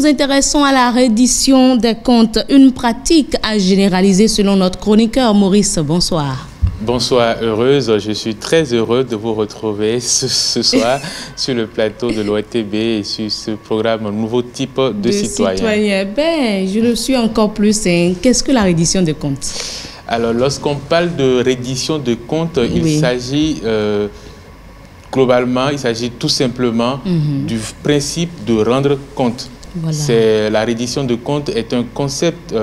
intéressons à la reddition des comptes, une pratique à généraliser selon notre chroniqueur Maurice. Bonsoir. Bonsoir, heureuse. Je suis très heureux de vous retrouver ce soir sur le plateau de l'ORTB et sur ce programme Nouveau type de citoyen. Ben, je le suis encore plus. Qu'est-ce que la reddition de comptes? Alors, lorsqu'on parle de reddition de comptes, il s'agit globalement, il s'agit tout simplement du principe de rendre compte. Voilà. La reddition de comptes est un concept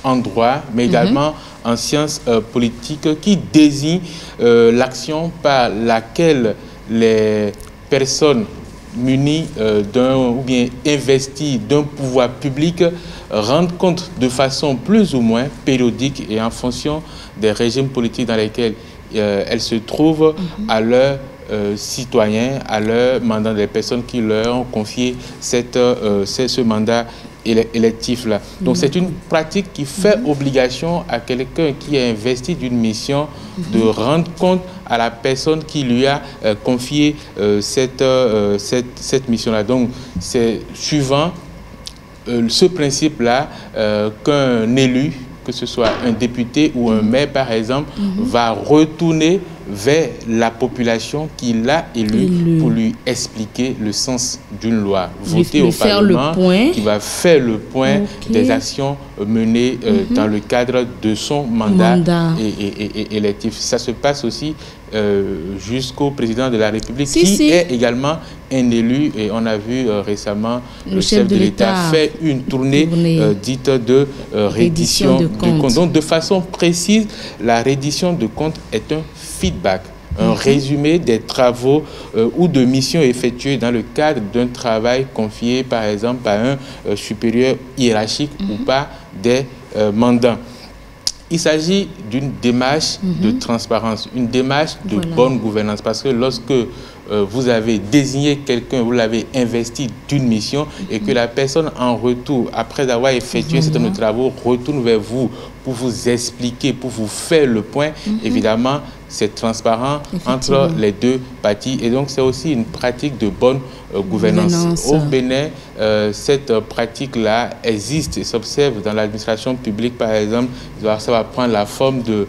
en droit, mais également en sciences politiques qui désigne l'action par laquelle les personnes munies ou bien investies d'un pouvoir public rendent compte de façon plus ou moins périodique et en fonction des régimes politiques dans lesquels elles se trouvent à leurs citoyens, à leurs mandants, des personnes qui leur ont confié ce mandat électif-là. Donc c'est une pratique qui fait obligation à quelqu'un qui est investi d'une mission de rendre compte à la personne qui lui a confié cette mission-là. Donc c'est suivant ce principe-là qu'un élu, que ce soit un député ou un maire par exemple, va retourner vers la population qui l'a élu pour lui expliquer le sens d'une loi votée au Parlement, qui va faire le point des actions menées dans le cadre de son mandat électif. Ça se passe aussi jusqu'au président de la République qui est également un élu, et on a vu récemment le chef de l'État faire une tournée dite de reddition de comptes. Donc de façon précise, la reddition de comptes est un feedback, un résumé des travaux ou de missions effectuées dans le cadre d'un travail confié par exemple par un supérieur hiérarchique ou par des mandants. Il s'agit d'une démarche de transparence, une démarche de bonne gouvernance, parce que lorsque vous avez désigné quelqu'un, vous l'avez investi d'une mission et que la personne en retour, après avoir effectué un certain nombre de travaux, retourne vers vous pour vous expliquer, pour vous faire le point, évidemment, c'est transparent entre les deux parties. Et donc, c'est aussi une pratique de bonne gouvernance. Au Bénin, cette pratique-là existe et s'observe dans l'administration publique, par exemple. Ça va prendre la forme de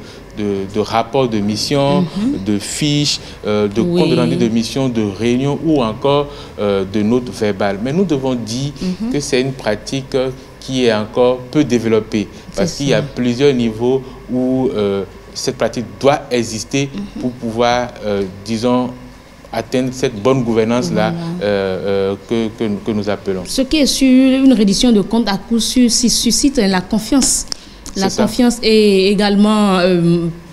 rapports de mission, de fiches, de comptes rendus de mission, de réunions ou encore de notes verbales. Mais nous devons dire que c'est une pratique qui est encore peu développée, parce qu'il y a plusieurs niveaux où cette pratique doit exister pour pouvoir, disons, atteindre cette bonne gouvernance-là que nous appelons. Ce qui est sur une reddition de comptes, à coup sûr, suscite la confiance. La confiance est également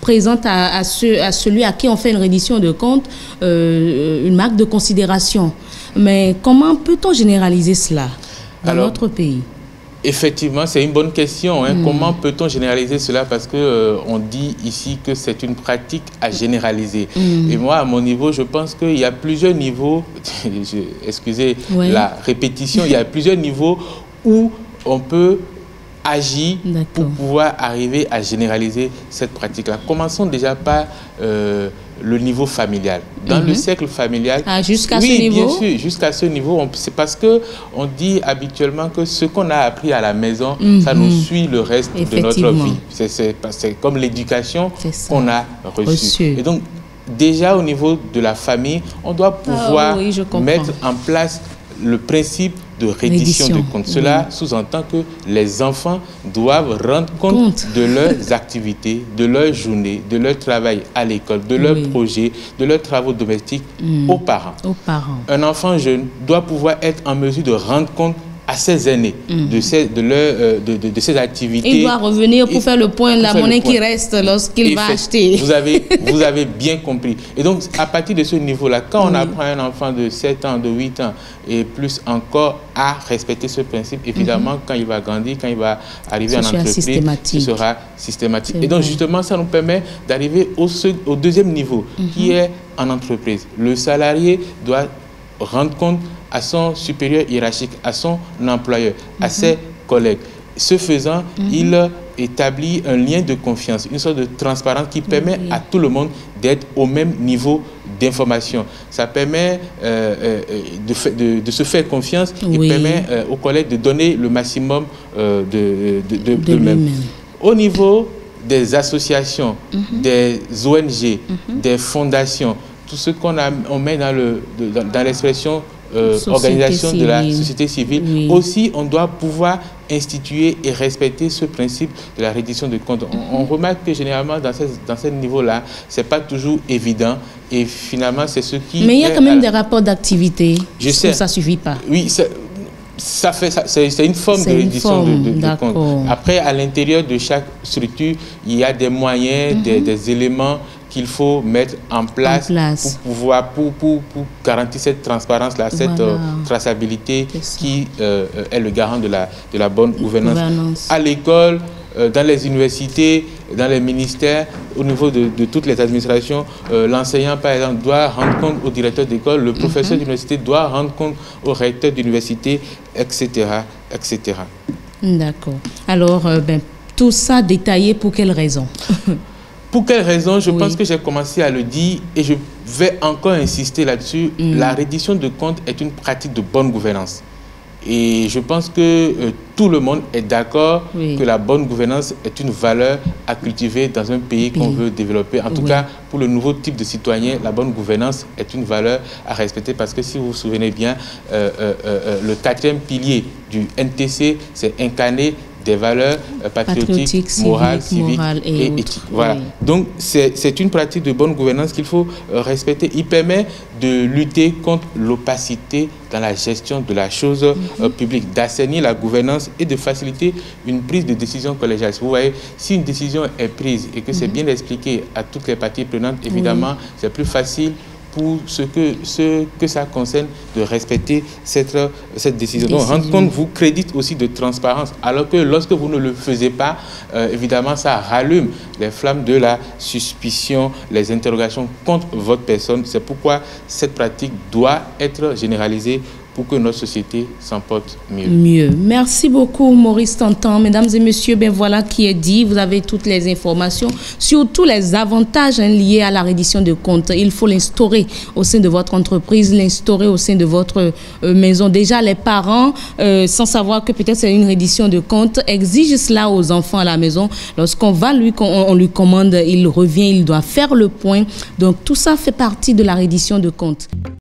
présente à celui à qui on fait une reddition de compte, une marque de considération. Mais comment peut-on généraliser cela dans notre pays? Effectivement, c'est une bonne question. Comment peut-on généraliser cela? Parce qu'on dit ici que c'est une pratique à généraliser. Et moi, à mon niveau, je pense qu'il y a plusieurs niveaux, excusez la répétition, il y a plusieurs niveaux où on peut agir pour pouvoir arriver à généraliser cette pratique-là. Commençons déjà par le niveau familial. Dans le cercle familial, jusqu'à ce niveau? Bien sûr, jusqu'à ce niveau, c'est parce qu'on dit habituellement que ce qu'on a appris à la maison, ça nous suit le reste de notre vie. C'est comme l'éducation qu'on a reçue. Et donc, déjà au niveau de la famille, on doit pouvoir mettre en place le principe de reddition de comptes. Cela sous-entend que les enfants doivent rendre compte de leurs activités, de leur journée, de leur travail à l'école, de leurs projets, de leurs travaux domestiques aux parents. Un enfant jeune doit pouvoir être en mesure de rendre compte à ses aînés de ses activités. Il doit revenir pour faire le point de la monnaie qui reste lorsqu'il va acheter. Vous avez bien compris. Et donc, à partir de ce niveau-là, quand on apprend un enfant de 7 ans, de 8 ans et plus encore à respecter ce principe, évidemment, quand il va grandir, quand il va arriver en entreprise, ce sera systématique. Et donc, justement, ça nous permet d'arriver au deuxième niveau, qui est en entreprise. Le salarié doit rendre compte à son supérieur hiérarchique, à son employeur, à ses collègues. Ce faisant, il établit un lien de confiance, une sorte de transparence qui permet à tout le monde d'être au même niveau d'information. Ça permet de se faire confiance et permet aux collègues de donner le maximum d'eux-mêmes. Au niveau des associations, des ONG, des fondations, tout ce qu'on met dans l'expression organisation de la société civile, aussi on doit pouvoir instituer et respecter ce principe de la reddition de comptes. On remarque que généralement dans ce niveau-là, c'est pas toujours évident et finalement c'est ce qui... Mais il y a quand même des rapports d'activité. Je sais. Ça suffit pas. Oui, c'est une forme de reddition de comptes. Après, à l'intérieur de chaque structure, il y a des moyens, des éléments qu'il faut mettre en place pour pouvoir pour garantir cette transparence-là, cette traçabilité qui est le garant de la bonne gouvernance. À l'école, dans les universités, dans les ministères, au niveau de toutes les administrations, l'enseignant, par exemple, doit rendre compte au directeur d'école, le professeur d'université doit rendre compte au recteur d'université, etc., etc. D'accord. Alors, tout ça détaillé pour quelles raisons? Pour quelles raisons? Je pense que j'ai commencé à le dire et je vais encore insister là-dessus. La reddition de comptes est une pratique de bonne gouvernance. Et je pense que tout le monde est d'accord que la bonne gouvernance est une valeur à cultiver dans un pays qu'on veut développer. En tout cas, pour le nouveau type de citoyen, la bonne gouvernance est une valeur à respecter parce que si vous vous souvenez bien, le 4e pilier du NTC, c'est incarner des valeurs patriotiques, morales, civiques et éthiques. Voilà. Donc, c'est une pratique de bonne gouvernance qu'il faut respecter. Il permet de lutter contre l'opacité dans la gestion de la chose publique, d'assainir la gouvernance et de faciliter une prise de décision collégiale. Vous voyez, si une décision est prise et que c'est bien expliqué à toutes les parties prenantes, évidemment, c'est plus facile pour ce que ça concerne de respecter cette décision. Donc, rendre compte vous crédite aussi de transparence, alors que lorsque vous ne le faisiez pas, évidemment, ça rallume les flammes de la suspicion, les interrogations contre votre personne. C'est pourquoi cette pratique doit être généralisée pour que notre société s'en porte mieux. Merci beaucoup, Maurice Tantan. Mesdames et messieurs, voilà qui est dit. Vous avez toutes les informations sur tous les avantages liés à la reddition de comptes. Il faut l'instaurer au sein de votre entreprise, l'instaurer au sein de votre maison. Déjà, les parents, sans savoir que peut-être c'est une reddition de comptes, exigent cela aux enfants à la maison. Lorsqu'on on lui commande, il revient, il doit faire le point. Donc, tout ça fait partie de la reddition de comptes.